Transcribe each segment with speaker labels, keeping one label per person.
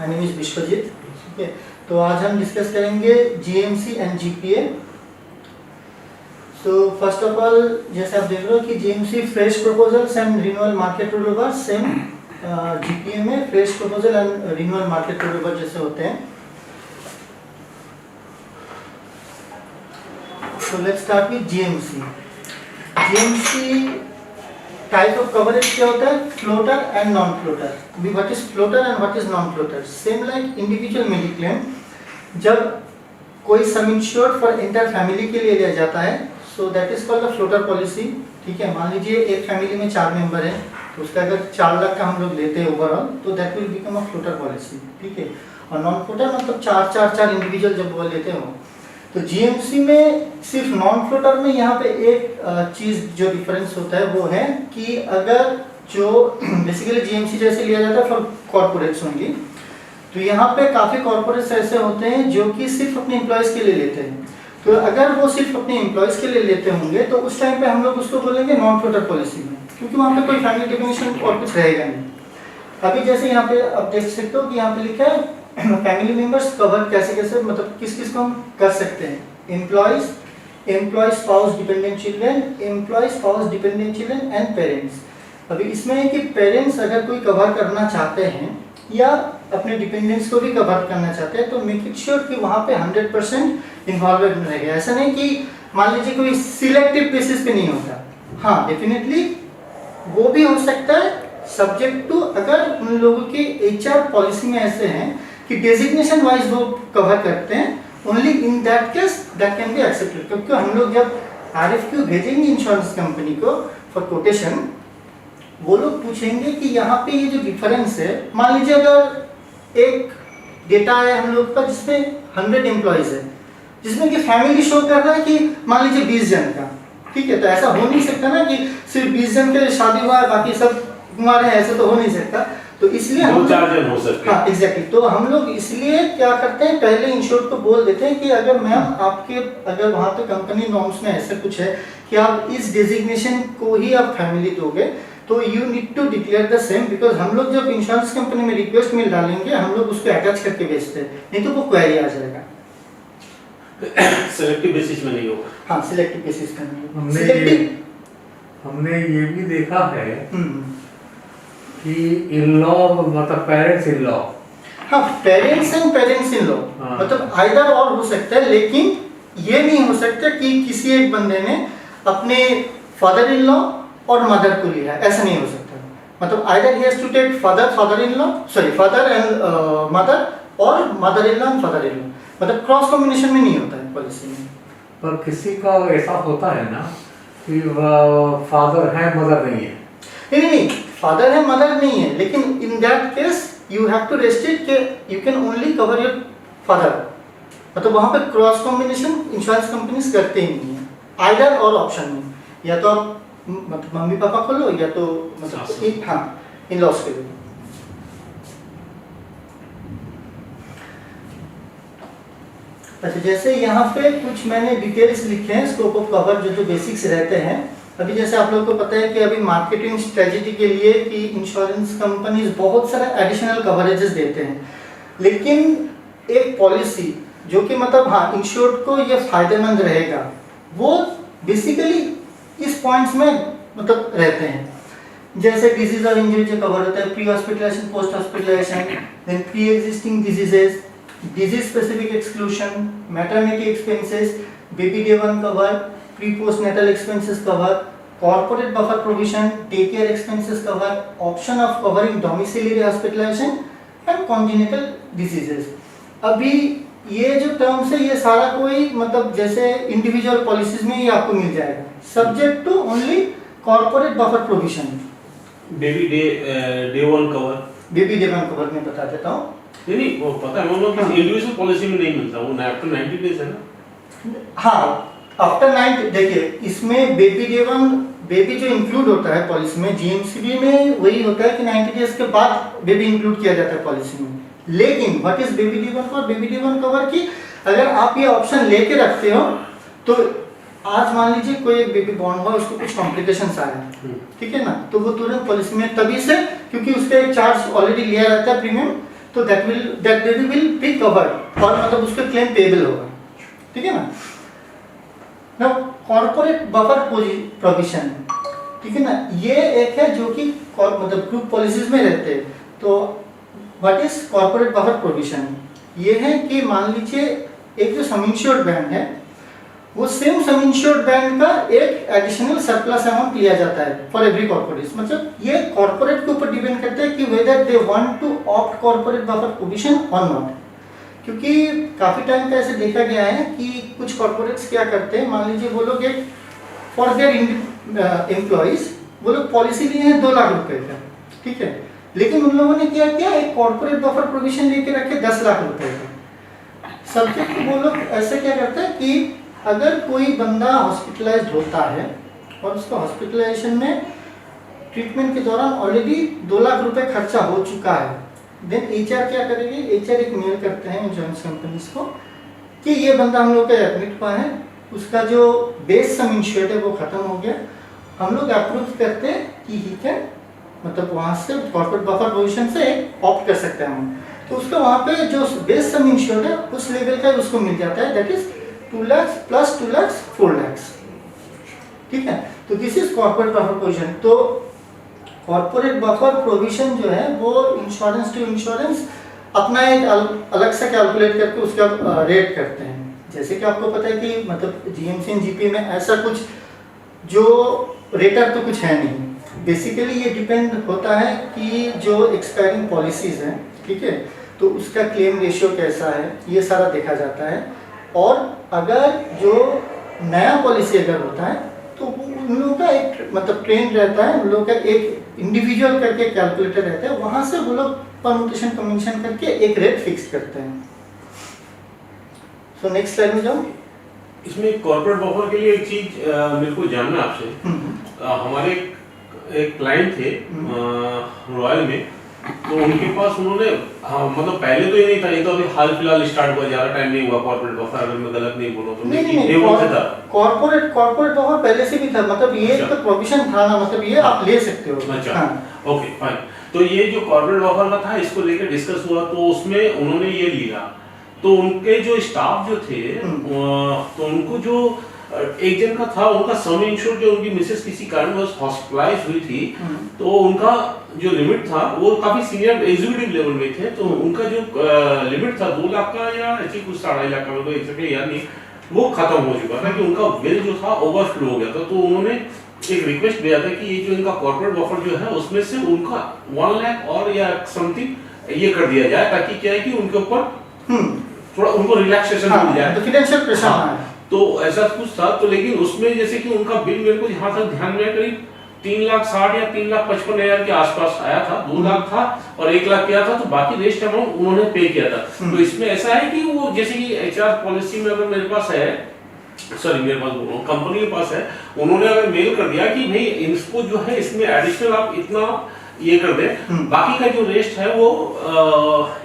Speaker 1: My name is Vishwajeet. ठीक है, तो आज हम डिस्कस करेंगे GMC and GPA. So first of all, जैसे आप देख रहे हो कि GMC fresh proposals and renewal market rollover, same GPA में fresh proposal and renewal market rollover जैसे होते हैं। So let's start with GMC. GMC type of coverage क्या होता है? Floater and non floater. What is floater and what is non floater? Same like individual mediclaim, जब कोई sum insured for entire family के लिए लिया जाता है, so that is called the floater policy. ठीक है, मान लीजिए एक फैमिली में 4 मेंबर हैं, तो उसका अगर 4 लाख का हम लोग लेते हैं ओवरऑल, तो that will become a floater policy. ठीक है, और नॉन फ्लोटर मतलब 4 इंडिविजुअल जब वो लेते हो। तो जीएमसी में सिर्फ नॉन फ्लोटर में यहाँ पे एक चीज़ जो डिफरेंस होता है वो है कि अगर जो बेसिकली जीएमसी जैसे लिया जाता है फॉर कॉर्पोरेट्स ओनली, तो यहाँ पे काफ़ी कॉर्पोरेट्स ऐसे होते हैं जो कि सिर्फ अपने एम्प्लॉयज़ के लिए लेते हैं। तो अगर वो सिर्फ अपने एम्प्लॉयज़ के लिए लेते होंगे तो उस टाइम पे हम लोग उसको बोलेंगे नॉन फ्लोटर पॉलिसी में, क्योंकि वहाँ पे कोई फैमिली डेफिनेशन और कुछ रहेगा नहीं। अभी जैसे यहाँ पे आप देख सकते हो कि यहाँ पे लिखा है फैमिली मेंबर्स कवर कैसे कैसे, मतलब किस किस को हम कर सकते हैं? Employees, employee spouse dependent children, employee spouse dependent children and parents. अभी इसमें है कि पेरेंट्स अगर कोई कवर करना चाहते हैं या अपने डिपेंडेंट्स को भी कवर करना चाहते हैं, तो मेक इट श्योर कि वहाँ पे 100% इन्वॉल्वमेंट रहेगा। ऐसा नहीं कि मान लीजिए कोई सिलेक्टिव बेसिस पे नहीं होता। हाँ, डेफिनेटली वो भी हो सकता है, सब्जेक्ट टू अगर उन लोगों की एचआर पॉलिसी में ऐसे हैं कि डेजिग्नेशन वाइज वो कवर करते हैं, only in that case that can be accepted. क्योंकि हम लोग जब आरएफक्यू भेजेंगे इंश्योरेंस कंपनी को फॉर कोटेशन, वो लोग पूछेंगे कि यहाँ पे ये जो डिफरेंस है, मान लीजिए अगर एक डेटा है हम लोग का जिसमें 100 एम्प्लॉयज है, जिसमें कि फैमिली शो कर रहा है कि मान लीजिए 20 जन का। ठीक है, तो ऐसा हो नहीं सकता ना कि सिर्फ 20 जन के शादी हुआ है बाकी सब कुमार हैं, ऐसे तो हो नहीं सकता। तो इसलिए हम
Speaker 2: 2-4 जन हो सकते हैं।
Speaker 1: हाँ एग्जैक्टली, तो हम लोग इसलिए क्या करते हैं, पहले इंश्योर्ड को बोल देते हैं कि अगर मैम आपके अगर वहाँ पे कंपनी नॉर्म्स में ऐसा कुछ है कि आप इस डेजिग्नेशन को ही आप फैमिली दोगे, तो you need to declare the same. Because हम लोग जब इंश्योरेंस कंपनी में रिक्वेस्ट मेल डालेंगे, हम लोग उसको अटैच करके भेजते हैं, नहीं तो वो क्वेरी आ जाएगा।
Speaker 2: सिलेक्टिव बेसिस में नहीं होगा।
Speaker 1: हाँ, सिलेक्टिव बेसिस पे नहीं।
Speaker 3: हमने ये भी देखा है कि इन-लॉ मतलब पेरेंट्स इन-लॉ,
Speaker 1: हाँ parents and parents in law, मतलब आइदर और हो सकता है, लेकिन ये नहीं हो सकता कि किसी एक बंदे ने अपने फादर इन लॉ और मदर को लिया, ऐसा नहीं हो सकता। मतलब either he has to take father in law, sorry father and mother, और mother in law and father in law, मतलब क्रॉस कॉम्बिनेशन में नहीं होता है पॉलिसी में।
Speaker 3: पर किसी का ऐसा होता है ना कि फादर है मदर नहीं है।
Speaker 1: नहीं, फादर है मदर नहीं है, लेकिन in that case you have to restrict कि you can only cover your father. मतलब वहाँ पे क्रॉस कॉम्बिनेशन इंश्योरेंस कंपनीज करते ही नहीं है, आइदर और ऑप्शन में, या तो आप मतलब मम्मी पापा को लो या तो मतलब हाँ इन लॉस के लिए। अच्छा, जैसे यहाँ पे कुछ मैंने डिटेल्स लिखे हैं स्कोप ऑफ कवर, जो बेसिक्स रहते हैं। अभी जैसे आप लोगों को पता है कि अभी मार्केटिंग स्ट्रेटजी के लिए कि इंश्योरेंस कंपनीज बहुत सारे एडिशनल कवरेजेस देते हैं, लेकिन एक पॉलिसी जो कि मतलब हाँ इंश्योर्ड को ये फायदेमंद रहेगा, वो बेसिकली इस पॉइंट्स में मतलब रहते हैं। जैसे डिजीज और इंजरी जो कवर होता है, pre hospitalisation, post hospitalisation, then pre existing diseases, disease specific exclusion, maternity expenses, baby day 1 cover, pre post natal expenses cover, corporate buffer provision, day care expenses cover, option of covering domiciliary hospitalisation and congenital diseases. अभी ये जो terms है, ये सारा कोई मतलब जैसे individual policies में ये आपको मिल जाएगा, subject to only corporate buffer provision.
Speaker 2: Baby day 1 cover,
Speaker 1: baby day 1 cover में बता देता हूँ।
Speaker 2: नहीं वो पता है, मतलब इंडिविजुअल पॉलिसी में नहीं मिलता, वो आफ्टर 90 डेज है ना।
Speaker 1: हाँ, आफ्टर 90, देखिए इसमें बेबी डे 1 बेबी जो इंक्लूड होता है पॉलिसी में, जीएमसीबी में वही होता है कि 90 डेज के बाद बेबी इंक्लूड किया जाता है पॉलिसी में। लेकिन what is baby day 1 cover? Baby day 1 cover की अगर आप ये ऑप्शन लेके रखते हो, तो आज मान लीजिए कोई एक बेबी बॉर्न हुआ, उसको कुछ कॉम्प्लिकेशंस आया, ठीक है ना, तो वो तुरंत पॉलिसी में, तभी से क्योंकि उसका एक चार्ज ऑलरेडी लिया रहता है प्रीमियम, तो दैट विल बी कवर्ड और मतलब उसका क्लेम पेबल होगा, ठीक है ना। नाउ कॉर्पोरेट बफर प्रोविजन, ठीक है ना, ये एक है जो कि मतलब ग्रुप पॉलिसीज में रहते हैं। तो what is corporate buffer provision? ये है कि मान लीजिए एक जो सम इंश्योर्ड बैंड है वो सेम सम इंश्योर्ड बैंड का एक एडिशनल सरप्लस अमाउंट लिया जाता है फॉर एवरी कॉर्पोरेट। मतलब ये कॉर्पोरेट के ऊपर डिपेंड करता है कि whether they want to opt corporate buffer provision और नॉट। क्योंकि काफी टाइम पे ऐसे देखा गया है कि कुछ कॉर्पोरेट्स क्या करते हैं, मान लीजिए वो लोग एक फॉर देयर एम्प्लॉइज वो लोग पॉलिसी लिए हैं 2 लाख रुपए का, ठीक है, लेकिन उन लोगों ने क्या किया, एक कॉर्पोरेट बफर प्रोविजन लेके रखे 10 लाख रुपए का। सब्जेक्ट वो लोग ऐसे क्या करते हैं कि अगर कोई बंदा हॉस्पिटलाइज्ड होता है और उसका हॉस्पिटलाइजेशन में ट्रीटमेंट के दौरान ऑलरेडी 2 लाख रुपए खर्चा हो चुका है, देन एचआर क्या करेगी, एचआर एक मेल करते हैं इंश्योरेंस कंपनीज को कि ये बंदा हम लोग का एडमिट हुआ है, उसका जो बेस सम इंश्योर्ड है वो खत्म हो गया, हम लोग अप्रूव करते हैं कि ही कैन मतलब वहाँ से कॉर्पोरेट बफर प्रोविजन से ऑप्ट कर सकते हैं हम। तो उसका वहाँ पे जो बेस सम इंश्योर्ड है उस लेवल का उसको मिल जाता है, that is 2 lakh plus 2 lakh 4 lakh, ठीक है। तो this is corporate buffer provision. तो कॉर्पोरेट बफर प्रोविजन जो है वो इंश्योरेंस टू इंश्योरेंस अपना एक अलग से कैलकुलेट करके उसका रेट करते हैं। जैसे कि आपको पता है कि मतलब जीएमसी एंड जीपी में ऐसा कुछ जो रेटर तो कुछ है नहीं, बेसिकली ये डिपेंड होता है कि जो एक्सपायरिंग पॉलिसीज हैं, ठीक है, तो उसका क्लेम रेशियो कैसा है ये सारा देखा जाता है। और अगर जो नया पॉलिसी अगर होता है तो उन लोगों का एक मतलब ट्रेंड रहता है, उन लोगों का एक इंडिविजुअल करके कैलकुलेटर रहता है, वहां से वो लोग परम्यूटेशन कम्बिनेशन करके एक रेट फिक्स करते हैं। सो नेक्स्ट स्लाइड में जाओ।
Speaker 2: इसमें कॉर्पोरेट बफर के लिए एक चीज मेरे को जानना आपसे, हमारे एक क्लाइंट थे रॉयल में, तो उनके पास उन्होंने मतलब पहले तो ये नहीं था, ये तो अभी हाल फिलहाल स्टार्ट हुआ, ज्यादा टाइम नहीं हुआ कॉर्पोरेट बफर, अगर मैं गलत नहीं बोलूं तो
Speaker 1: नहीं कॉर्पोरेट बफर पहले से भी था, मतलब ये
Speaker 2: अच्छा।
Speaker 1: तो प्रोविजन था ना, मतलब ये आप ले सकते हो।
Speaker 2: अच्छा,
Speaker 1: हाँ।
Speaker 2: Okay fine. तो ये जो कॉर्पोरेट बफर का था इसको लेकर डिस्कस हुआ, तो उसमें उन्होंने ये लिया, तो उनके जो स्टाफ जो थे तो उनको जो एक जन का था, उनका सम इंश्योर्ड जो उनकी मिसेस किसी कारणवश हॉस्पिटलाइज हुई थी, तो उनका जो लिमिट था वो काफी सीनियर एग्जीक्यूटिव लेवल में थे, तो उनका जो लिमिट था 2 लाख का या ऐसे कुछ 2.5 लाख का, मेरे को एग्जैक्टली याद नहीं, वो खत्म हो चुका था कि उनका बिल जो था ओवरफ्लो हो गया था। तो उन्होंने एक रिक्वेस्ट भेजा था कि ये जो इनका कॉर्पोरेट बफर जो है उसमें से उनका 1 लाख और या समथिंग ये कर दिया जाए, ताकि क्या है कि उनके ऊपर थोड़ा उनको रिलैक्सेशन मिल जाए,
Speaker 1: तो फाइनेंशियल प्रेशर है।
Speaker 2: तो ऐसा कुछ था। तो लेकिन उसमें जैसे कि उनका बिल मेरे को यहाँ तक ध्यान में करीब 3,60,000 या 3,55,000 के आसपास आया था, 2 लाख था और 1 लाख किया था, तो बाकी रेस्ट अमाउंट उन्होंने पे किया था। तो इसमें ऐसा है कि वो जैसे कि एचआर पॉलिसी में अगर मेरे पास है, सॉरी मेरे पास बोल रहा हूँ, कंपनी के पास है, उन्होंने अगर मेल कर दिया कि भाई इसको जो है इसमें एडिशनल आप इतना ये कर दे, बाकी का जो रेस्ट है वो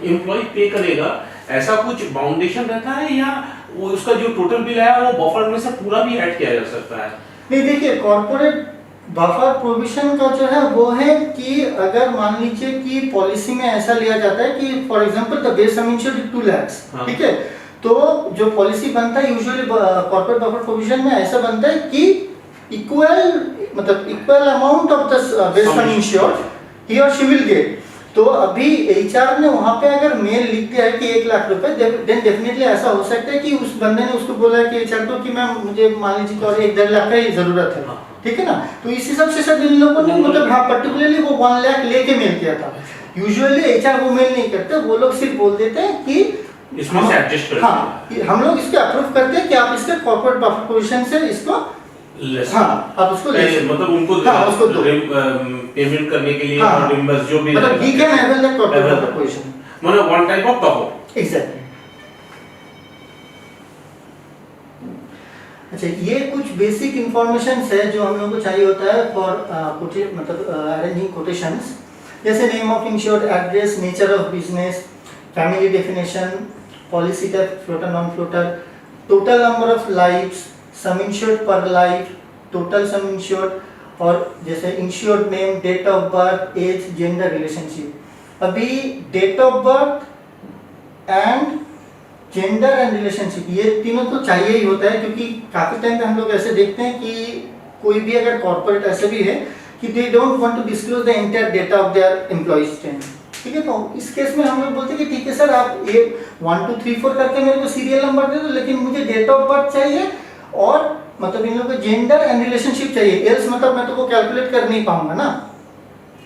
Speaker 2: एम्प्लॉय पे करेगा, ऐसा कुछ बाउंडेशन रहता है या वो उसका जो टोटल बिल है वो बफर में से पूरा भी ऐड किया जा सकता है?
Speaker 1: नहीं, देखिए कॉर्पोरेट बफर प्रोविजन का जो है वो है कि अगर मान लीजिए कि पॉलिसी में ऐसा लिया जाता है कि for example the base sum insured 2 lakh, ठीक है, तो जो पॉलिसी बनता है यूजुअली कॉर्पोरेट बफर प्रोविजन में ऐसा बनता है कि equal amount of the base sum insured he और शी विल गेट। तो अभी एचआर ने वहां पे अगर मेल लिख दिया है कि 1 लाख रुपए, देन डेफिनेटली ऐसा हो सकता है कि उस बंदे ने उसको बोला है कि एचआर को कि मैम मुझे मान लीजिए कि और 1-1.5 लाख का ही जरूरत है, ठीक है ना, तो इस हिसाब से शायद इन लोगों ने मतलब हाँ पर्टिकुलरली वो 1 लाख लेके मेल किया था। यूजुअली एचआर वो मेल नहीं करते, वो लोग सिर्फ बोल देते हैं कि
Speaker 2: इसमें से एडजस्ट कर,
Speaker 1: हाँ हम लोग इसको अप्रूव करते हैं कि आप इसके कॉर्पोरेट बफर प्रोविजन से इसको आप उसको ले
Speaker 2: मतलब उनको
Speaker 1: उसको दो
Speaker 2: पेमेंट करने के लिए और रिम्बर्स जो भी
Speaker 1: मतलब he can have that corporate buffer provision,
Speaker 2: मतलब one type of buffer.
Speaker 1: Exactly. अच्छा, ये कुछ बेसिक इंफॉर्मेशन है जो हम लोगों को चाहिए होता है फॉर मतलब अरेंजिंग कोटेशंस, जैसे name of insured, address, nature of business, family definition, policy type floater non floater, total number of lives, sum insured per life, total sum insured, और जैसे insured name, date of birth, age, gender, relationship. अभी date of birth and gender and relationship, ये तीनों तो चाहिए ही होता है, क्योंकि काफी टाइम पे हम लोग ऐसे देखते हैं कि कोई भी अगर कॉर्पोरेट ऐसे भी है कि they don't want to disclose the entire data of their employees ten, ठीक है। तो इस केस में हम लोग बोलते हैं कि ठीक है सर, आप ये 1 2 3 4 करके मेरे को सीरियल नंबर दे दो, लेकिन मुझे डेट ऑफ बर्थ चाहिए और मतलब इन लोगों को जेंडर एंड रिलेशनशिप चाहिए, एल्स मतलब मैं तो वो कैलकुलेट कर नहीं पाऊंगा ना,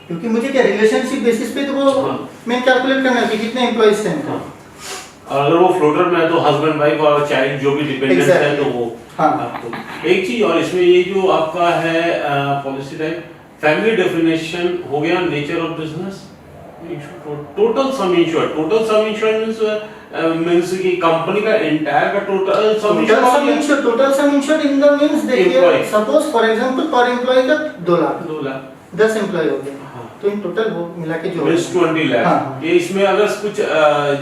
Speaker 1: क्योंकि मुझे क्या रिलेशनशिप बेसिस पे तो वो मैं कैलकुलेट करना है कि कितने एम्प्लॉइज थे।
Speaker 2: अगर वो फ्लोटर में है तो हस्बैंड वाइफ और चाइल्ड जो भी डिपेंडेंट है तो वो
Speaker 1: हाँ।
Speaker 2: एक चीज और इसमें ये जो आपका है पॉलिसी टाइप फैमिली डेफिनेशन हो गया, nature of business, total sum insured means कि कंपनी का एंटायर का total sum
Speaker 1: insured in the means देखिए, सपोज फॉर एग्जांपल पर एम्प्लॉय का 2 लाख 10 एम्प्लॉय हो गए, तो इन टोटल वो मिला के जो
Speaker 2: 20 लाख।
Speaker 1: हाँ।
Speaker 2: ये इसमें अगर कुछ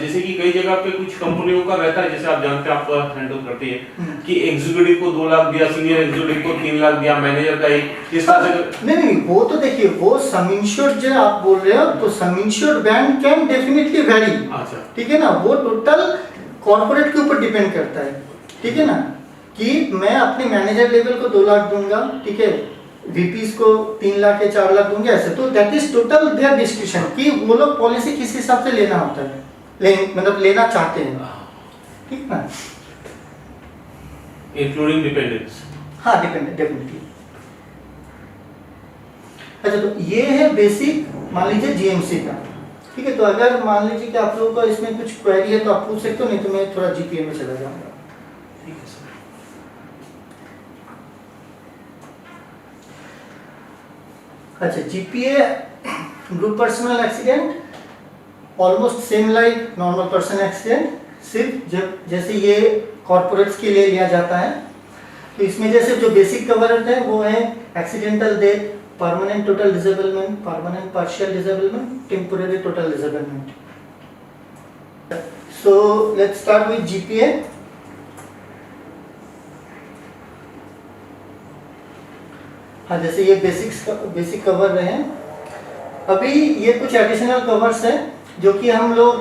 Speaker 2: जैसे कि कई जगह पे कुछ कंपनियों का रहता है, जैसे आप जानते हैं, आप हैंडल करती है कि एग्जीक्यूटिव को 2 लाख दिया, सीनियर एग्जीक्यूटिव को 3 लाख दिया, मैनेजर का इस तरह से
Speaker 1: नहीं, वो तो देखिए वो सम इंश्योर्ड जो आप बोल रहे हो, तो सम insured band can definitely very,
Speaker 2: अच्छा
Speaker 1: ठीक है ना, वो टोटल कॉर्पोरेट के ऊपर डिपेंड करता है, ठीक है ना, कि मैं अपने मैनेजर लेवल को 2 लाख दूंगा, ठीक है, वीपीस को 3 लाख या 4 लाख दूंगे ऐसे, तो that is total there description कि वो लोग पॉलिसी किस हिसाब से लेना होता है, मतलब लेना चाहते हैं, ठीक ना,
Speaker 2: इंक्लूडिंग डिपेंडेंट्स।
Speaker 1: हाँ डिपेंडेंट डेफिनेटली। अच्छा, तो ये है बेसिक मान लीजिए जीएमसी का, ठीक है। तो अगर मान लीजिए कि आप लोगों का इसमें कुछ क्वेरी है तो आप पूछ सकते हो, नहीं तो मैं थोड़ा जीपीए में चला जाऊंगा।
Speaker 2: ठीक है सर।
Speaker 1: अच्छा, GPA group personal accident almost same like normal person accident, सिर्फ जब जैसे ये कॉर्पोरेट्स के लिए लिया जाता है, तो इसमें जैसे जो बेसिक कवरेज है वो है accidental death, permanent total disablement, permanent partial disablement, temporary total disablement. So let's start with GPA. हाँ, जैसे ये बेसिक कवर रहे हैं, अभी ये कुछ एडिशनल कवर्स हैं जो कि हम लोग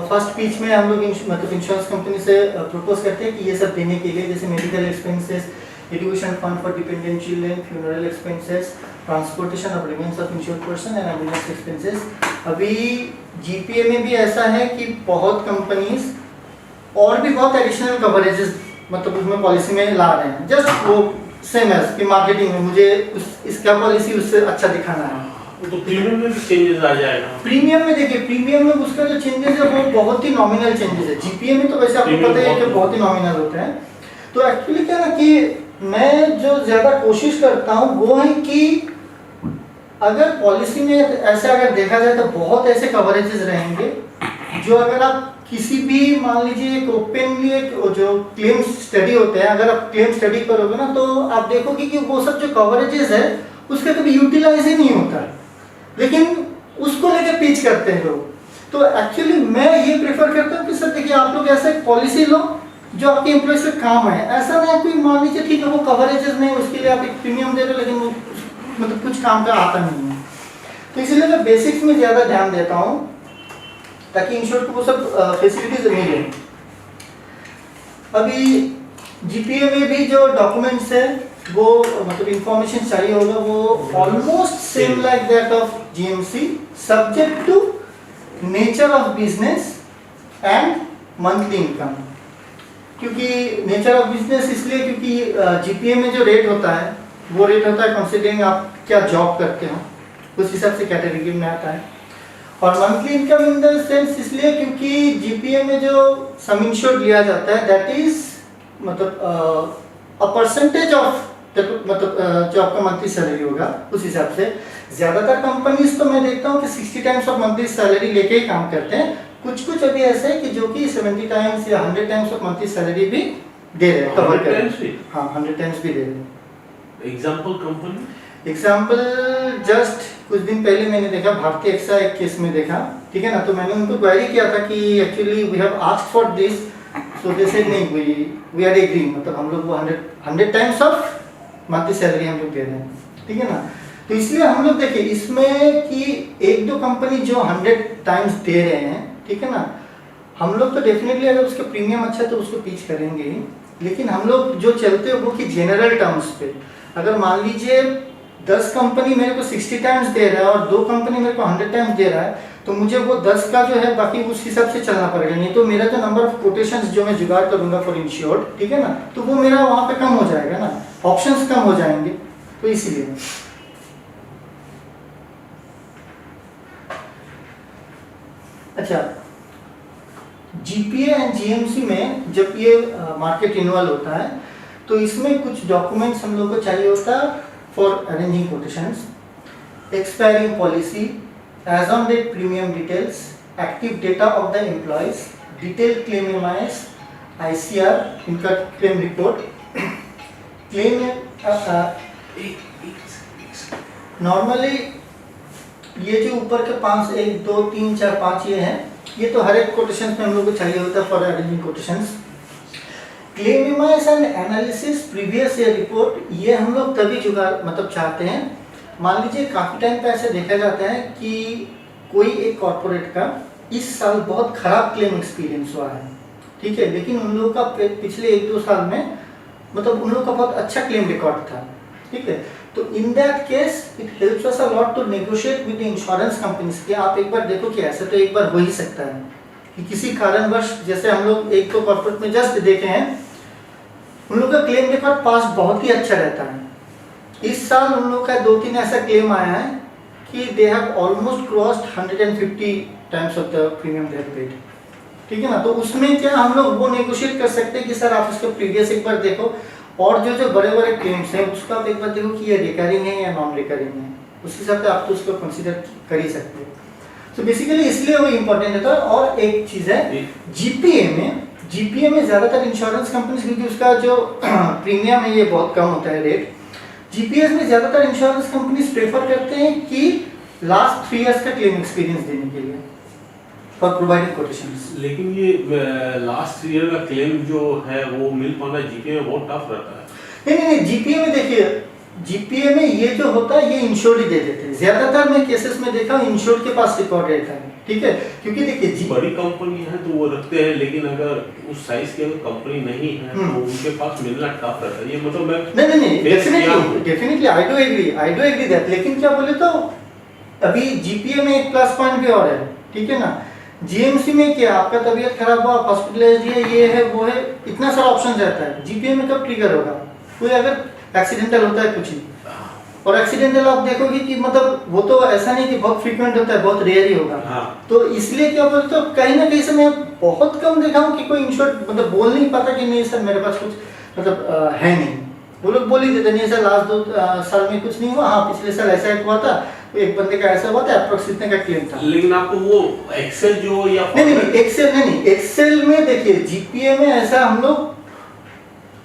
Speaker 1: फर्स्ट पीच में हम लोग मतलब इंश्योरेंस कंपनी से प्रपोज करते हैं कि ये सब देने के लिए, जैसे medical expenses, education fund for dependent children, funeral expenses, transportation of remains of insured person and ambulance expenses. अभी जीपीए में भी ऐसा है कि बहुत कंपनीज और भी बहुत एडिशनल कवरेजेस मतलब उसमें पॉलिसी में ला रहे हैं, जस्ट वो सेम एज कि मार्केटिंग में मुझे इसका पॉलिसी उससे अच्छा दिखाना है,
Speaker 2: तो प्रीमियम में भी चेंजेस आ जाएगा।
Speaker 1: प्रीमियम में देखिए, प्रीमियम में उसका जो चेंजेस है वो बहुत ही नॉमिनल चेंजेस है। जीपीए में तो वैसे आपको पता है कि बहुत ही नॉमिनल होते हैं। तो एक्चुअली क्या ना कि मैं जो ज्यादा कोशिश करता हूँ वो है कि अगर पॉलिसी में ऐसे अगर देखा जाए तो बहुत ऐसे कवरेजेस रहेंगे जो अगर आप किसी भी मान लीजिए एक ओपनली जो क्लेम स्टडी होते हैं, अगर आप क्लेम स्टडी करोगे ना तो आप देखोगे कि वो सब जो कवरेजेस है उसका कभी यूटिलाइज ही नहीं होता, लेकिन उसको लेकर पिच करते हैं लोग। तो एक्चुअली मैं ये प्रेफर करता हूँ कि सर देखिए, आप लोग ऐसा एक पॉलिसी लो जो आपके एम्प्लॉयज के काम आए। ऐसा नहीं कोई मान लीजिए ठीक है वो कवरेजेस नहीं, उसके लिए आप एक प्रीमियम दे रहे हो लेकिन वो मतलब कुछ काम का आता नहीं है। तो इसलिए मैं बेसिक्स में ज़्यादा ध्यान देता हूँ ताकि इंश्योर्ड को वो सब फैसिलिटीज मिले। अभी जीपीए में भी जो डॉक्यूमेंट्स है वो मतलब इंफॉर्मेशन चाहिए होगा वो almost same like that of GMC, subject to nature of business and monthly income. क्योंकि नेचर ऑफ बिजनेस इसलिए क्योंकि जीपीए में जो रेट होता है वो रेट होता है कंसिडरिंग आप क्या जॉब करते हो, उस हिसाब से कैटेगरी में आता है। और monthly income in the sense इसलिए क्योंकि जीपीए में जो सम इंश्योर्ड लिया जाता है दैट इज मतलब अ परसेंटेज ऑफ मतलब जो आपका मंथली सैलरी होगा उस हिसाब से। ज़्यादातर कंपनीज तो मैं देखता हूँ कि 60 टाइम्स ऑफ मंथली सैलरी लेके ही काम करते हैं। कुछ अभी ऐसे है कि जो कि 70 टाइम्स या 100 टाइम्स ऑफ मंथली सैलरी भी दे रहे हैं, कवर कर रहे हैं। हाँ, 100 टाइम्स भी दे रहे हैं।
Speaker 2: एग्जांपल कंपनी,
Speaker 1: एग्जाम्पल जस्ट कुछ दिन पहले मैंने देखा भारतीय एक्सा एक केस में देखा, ठीक है ना। तो मैंने उनको क्वेरी किया था कि actually we have asked for this, so they said नहीं वी आर एग्रीइंग, मतलब हम लोग वो 100 टाइम्स ऑफ मंथली सैलरी हम लोग दे रहे हैं, ठीक है ना। तो इसलिए हम लोग देखिए इसमें कि एक दो कंपनी जो 100 टाइम्स दे रहे हैं, ठीक है ना, हम लोग तो डेफिनेटली अगर उसका प्रीमियम अच्छा है तो उसको पिच करेंगे ही, लेकिन हम लोग जो चलते हैं वो कि जनरल टर्म्स पे, अगर मान लीजिए 10 कंपनी मेरे को 60 टाइम्स दे रहा है और 2 कंपनी मेरे को 100 टाइम्स दे रहा है, तो मुझे वो 10 का जो है बाकी उस हिसाब से चलना पड़ेगा, नहीं तो मेरा जो नंबर ऑफ कोटेशंस जो मैं जुगाड़ करूंगा फॉर इंश्योर्ड, ठीक है ना, तो वो मेरा वहां पे कम हो जाएगा ना, ऑप्शंस कम हो जाएंगे, तो इसीलिए। अच्छा, जीपीए एंड जीएमसी में जब ये मार्केट रिन्यूअल होता है तो इसमें कुछ डॉक्यूमेंट्स हम लोग को चाहिए होता है for arranging quotations, expiring policy, as on date premium details, active data of the employees, detail claim MIS, ICR इनका क्लेम रिपोर्ट, क्लेम नॉर्मली ये जो ऊपर के 5 1 2 3 4 5 ये हैं, ये तो हर एक कोटेशन में हम लोग को चाहिए होता है for arranging quotations. Claim MIS and analysis previous year report, ये हम लोग तभी जुगाड़ मतलब चाहते हैं, मान लीजिए काफ़ी टाइम पे ऐसे देखा जाता है कि कोई एक कॉर्पोरेट का इस साल बहुत खराब क्लेम एक्सपीरियंस हुआ है, ठीक है, लेकिन उन लोगों का पिछले 1-2 साल में मतलब उन लोगों का बहुत अच्छा क्लेम रिकॉर्ड था, ठीक है, तो in that case it helps us a lot to negotiate with the insurance companies कि आप एक बार देखो कि ऐसे तो एक बार हो ही सकता है कि किसी कारणवश, जैसे हम लोग एक तो कॉर्पोरेट में जस्ट देखे हैं, उन लोगों का क्लेम रिकॉर्ड पास बहुत ही अच्छा रहता है, इस साल उन लोगों का 2-3 ऐसा क्लेम आया है कि they have almost crossed 150 times of the premium they have paid, ठीक है ना, तो उसमें क्या हम लोग वो नेगोशिएट कर सकते हैं कि सर आप इसका प्रीवियस एक बार देखो, और जो बड़े बड़े क्लेम्स हैं उसका आप एक बार देखो कि ये रिकरिंग है या नॉन रिकरिंग है, उस हिसाब से आप तो उसको कंसीडर कर ही सकते हो। तो बेसिकली इसलिए वो इम्पोर्टेंट होता है। और एक चीज़ है जीपीए में ज़्यादातर इंश्योरेंस कंपनीज, क्योंकि उसका जो प्रीमियम है ये बहुत कम होता है रेट, जीपीएस में ज़्यादातर इंश्योरेंस कंपनीज प्रेफर करते हैं कि लास्ट 3 इयर्स का क्लेम एक्सपीरियंस देने के लिए फॉर प्रोवाइडिंग कोटेशंस।
Speaker 2: लेकिन ये लास्ट ईयर का क्लेम जो है वो मिल पाना जीपीए में बहुत टफ रहता है।
Speaker 1: नहीं, जीपीए में देखिए, जीपीए में ये जो होता है ये इंश्योर्ड ही दे देते हैं, ज्यादातर मैं केसेस में देखा हूँ इंश्योर्ड के पास रिकॉर्ड रहता है, ठीक है, क्योंकि देखिए
Speaker 2: बड़ी कंपनी है तो वो रखते हैं, लेकिन अगर उस साइज की अगर कंपनी नहीं है तो उनके पास मिलना टफ रहता है, ये मतलब मैं
Speaker 1: नहीं definitely I do agree that, लेकिन क्या बोले तो अभी जीपीए में एक प्लस पॉइंट भी और है, ठीक है ना, जीएमसी में क्या आपका तबीयत खराब हुआ, हॉस्पिटलाइज्ड है, ये है वो है, इतना सारा ऑप्शन रहता है, जीपीए में कब ट्रिगर होगा, कोई अगर एक्सीडेंटल होता है कुछ ही, और एक्सीडेंटल आप देखोगे कि मतलब वो तो ऐसा नहीं कि बहुत फ्रीक्वेंट होता है, बहुत रेयर ही होगा।
Speaker 2: हाँ।
Speaker 1: तो इसलिए क्या बोलते तो कहीं ना कहीं से मैं बहुत कम देखा हूँ कि कोई इंश्योर्ड मतलब बोल नहीं पाता कि नहीं सर मेरे पास कुछ मतलब है नहीं, वो लोग बोल ही देते नहीं सर लास्ट 2 साल में कुछ नहीं हुआ, हाँ पिछले साल ऐसा हुआ था, एक बंदे का ऐसा हुआ था, अप्रोक्स इतने का क्लेम था।
Speaker 2: लेकिन आपको वो एक्सेल जो या
Speaker 1: नहीं एक्सेल में देखिए जीपीए में ऐसा हम लोग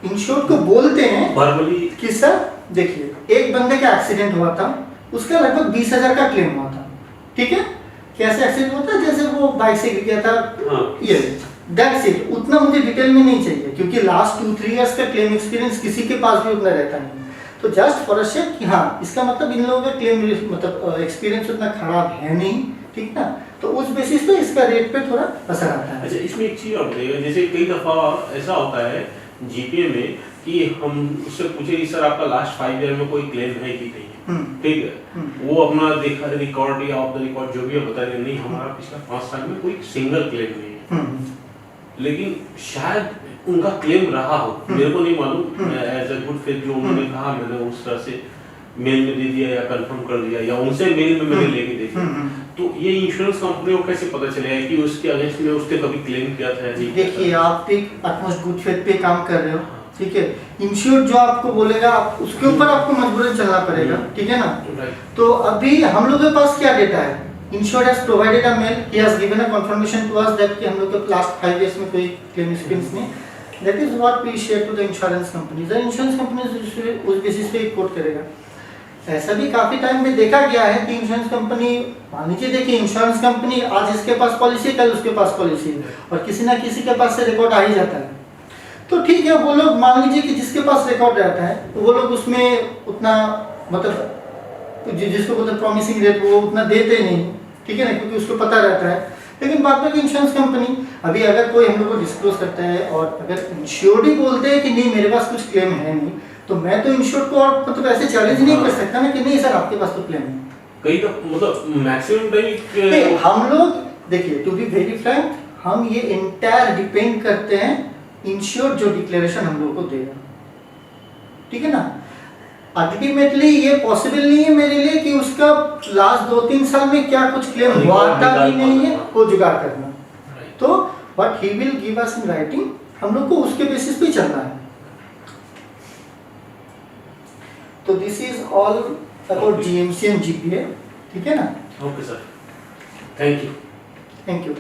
Speaker 1: इंश्योर्ड को बोलते हैं
Speaker 2: वर्बली
Speaker 1: कि सर देखिए एक बंदे का एक्सीडेंट हुआ था, उसका लगभग 20,000 का क्लेम हुआ था, ठीक है, कैसे एक्सीडेंट होता है, जैसे वो बाइक से गिर गया था, ये दैट्स इट, उतना मुझे डिटेल में नहीं चाहिए, क्योंकि लास्ट 2-3 इयर्स का क्लेम एक्सपीरियंस किसी के पास भी उतना रहता नहीं, तो जस्ट फॉर अ चेक कि हाँ इसका मतलब इन लोगों का क्लेम मतलब एक्सपीरियंस उतना खराब है नहीं, ठीक ना, तो उस बेसिस पे इसका रेट पे थोड़ा असर आता है।
Speaker 2: अच्छा, इसमें एक चीज और बताइएगा, जैसे कई दफा ऐसा होता है जीपीए में कि हम उससे पूछे कि सर आपका लास्ट 5 ईयर में कोई क्लेम है कि नहीं है, ठीक है, वो अपना देखा रिकॉर्ड या ऑफ द रिकॉर्ड जो भी है बता रहे नहीं हमारा पिछला 5 साल में कोई सिंगल क्लेम नहीं है, लेकिन शायद उनका क्लेम रहा हो, मेरे को नहीं मालूम, एज अ गुड फेथ जो उन्होंने कहा मैंने उस तरह से मेल में दे दिया या कंफर्म कर दिया या उनसे मेल में मैंने लेके दे दिया, तो ये इंश्योरेंस कंपनी को कैसे पता चलेगा कि उसके अगेंस्ट में उसने कभी क्लेम किया था या नहीं?
Speaker 1: देखिए आप भी अटमोस्ट गुड फेथ पे काम कर रहे हो, ठीक है, इंश्योर्ड जो आपको बोलेगा आप उसके ऊपर आपको मजबूरन चलना पड़ेगा, ठीक है ना, तो अभी हम लोग के पास क्या डेटा है, insured has provided a mail, he has given a confirmation to us that कि हम लोग के लास्ट 5 इयर्स में कोई क्लेम एक्सपीरियंस नहीं, that is what we share to the insurance companies, the insurance companies उस बेसिस पे कोट करेगा। ऐसा भी काफी टाइम में देखा गया है कि इंश्योरेंस कंपनी, मान लीजिए देखिए इंश्योरेंस कंपनी आज इसके पास पॉलिसी कल उसके पास पॉलिसी है और किसी ना किसी के पास से रिकॉर्ड आ ही जाता है, तो ठीक है वो लोग मान लीजिए कि जिसके पास रिकॉर्ड रहता है तो वो लोग उसमें उतना मतलब जिसको बोलते हैं प्रॉमिसिंग रेट, वो उतना देते नहीं, ठीक है ना, क्योंकि उसको पता रहता है। लेकिन बात बाकी इंश्योरेंस कंपनी, अभी अगर कोई हम लोग को डिस्क्लोज करता है और अगर इंश्योर्ड ही बोलते हैं कि नहीं मेरे पास कुछ क्लेम है नहीं, तो मैं तो इंश्योर्ड को और मतलब ऐसे चैलेंज नहीं कर सकता ना कि नहीं सर आपके पास तो क्लेम है।
Speaker 2: कई तो मतलब मैक्सिमम
Speaker 1: नहीं,
Speaker 2: टाइम
Speaker 1: हम लोग देखिए, टू बी वेरी फ्रैंक, हम ये इंटायर डिपेंड करते हैं इंश्योर्ड जो डिक्लेरेशन हम लोग को देगा, ठीक है ना। अल्टीमेटली ये पॉसिबल नहीं है मेरे लिए कि उसका लास्ट 2-3 साल में क्या कुछ क्लेम हुआ था भी नहीं है वो जुगाड़ करना। तो what he will give us in writing, हम लोग को उसके बेसिस पे चलना है। तो this is all about GMC and GPA, ठीक है ना।
Speaker 2: Okay sir, thank you.
Speaker 1: Thank you.